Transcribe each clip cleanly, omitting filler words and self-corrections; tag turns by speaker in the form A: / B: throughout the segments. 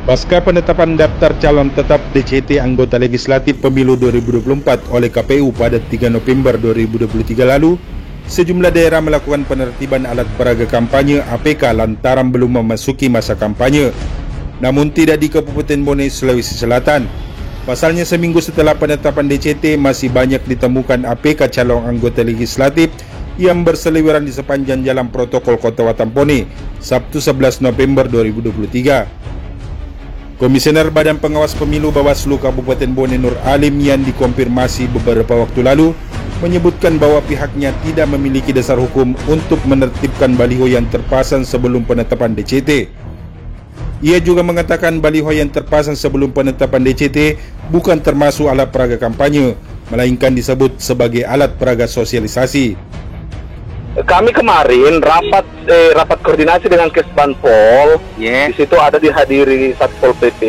A: Pasca penetapan daftar calon tetap DCT anggota legislatif pemilu 2024 oleh KPU pada 3 November 2023 lalu, sejumlah daerah melakukan penertiban alat peraga kampanye APK lantaran belum memasuki masa kampanye. Namun tidak di Kabupaten Bone, Sulawesi Selatan. Pasalnya seminggu setelah penetapan DCT masih banyak ditemukan APK calon anggota legislatif yang berseliweran di sepanjang jalan protokol Kota Watampone, Sabtu 11 November 2023. Komisioner Badan Pengawas Pemilu Bawaslu Kabupaten Bone Nur Alim yang dikonfirmasi beberapa waktu lalu menyebutkan bahwa pihaknya tidak memiliki dasar hukum untuk menertibkan baliho yang terpasang sebelum penetapan DCT. Ia juga mengatakan baliho yang terpasang sebelum penetapan DCT bukan termasuk alat peraga kampanye, melainkan disebut sebagai alat peraga sosialisasi.
B: Kami kemarin rapat koordinasi dengan Kesbanpol. Di situ ada dihadiri Satpol PP.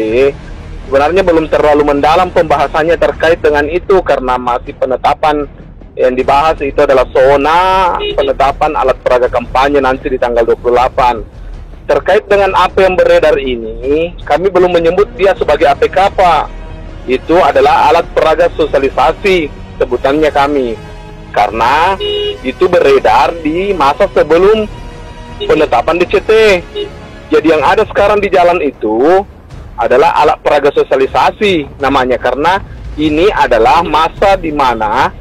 B: Sebenarnya belum terlalu mendalam pembahasannya terkait dengan itu karena masih penetapan yang dibahas itu adalah zona penetapan alat peraga kampanye nanti di tanggal 28. Terkait dengan apa yang beredar ini, kami belum menyebut dia sebagai APK, Pak. Itu adalah alat peraga sosialisasi sebutannya kami. Karena itu beredar di masa sebelum penetapan DCT. Jadi yang ada sekarang di jalan itu adalah alat peraga sosialisasi namanya, karena ini adalah masa di mana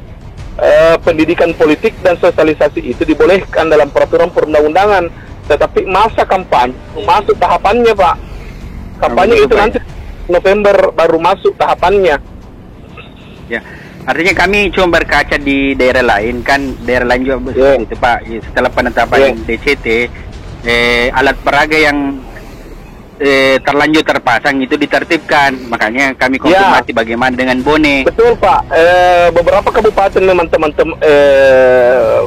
B: pendidikan politik dan sosialisasi itu dibolehkan dalam peraturan perundang-undangan. Tetapi masa kampanye masuk tahapannya, Pak. Kampanye itu nanti November baru masuk tahapannya.
C: Ya. Artinya kami cuma berkaca di daerah lain, kan daerah lain juga seperti itu, Pak. Setelah penetapan DCT, alat peraga yang terlanjur terpasang itu ditertibkan. Makanya kami konfirmasi bagaimana dengan Bone.
B: Betul, Pak. Beberapa kabupaten memang teman-teman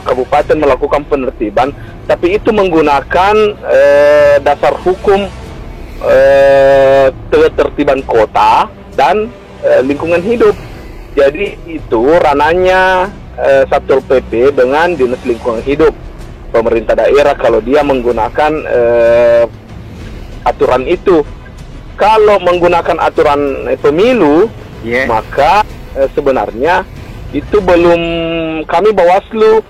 B: kabupaten melakukan penertiban, tapi itu menggunakan dasar hukum ketertiban kota dan lingkungan hidup. Jadi itu ranahnya Satpol PP dengan Dinas Lingkungan Hidup pemerintah daerah kalau dia menggunakan aturan itu. Kalau menggunakan aturan pemilu, maka sebenarnya itu belum, kami Bawaslu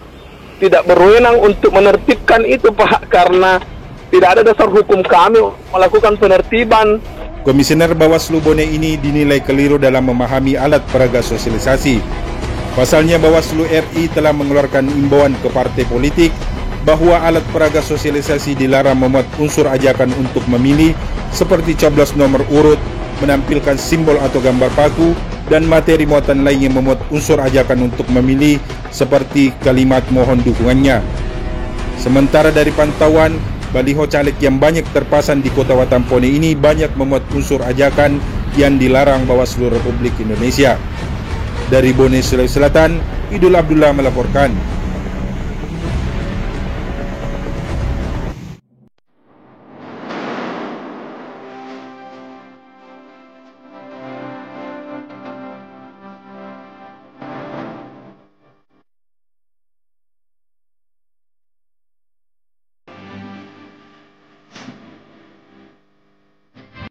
B: tidak berwenang untuk menertibkan itu, Pak, karena tidak ada dasar hukum kami melakukan penertiban.
A: Komisioner Bawaslu Bone ini dinilai keliru dalam memahami alat peraga sosialisasi. Pasalnya Bawaslu RI telah mengeluarkan imbauan ke partai politik bahwa alat peraga sosialisasi dilarang memuat unsur ajakan untuk memilih seperti coblos nomor urut, menampilkan simbol atau gambar paku, dan materi muatan lain yang memuat unsur ajakan untuk memilih seperti kalimat mohon dukungannya. Sementara dari pantauan, baliho caleg yang banyak terpasang di Kota Watampone ini banyak memuat unsur ajakan yang dilarang Bawaslu Republik Indonesia. Dari Bone, Sulawesi Selatan, Idul Abdullah melaporkan.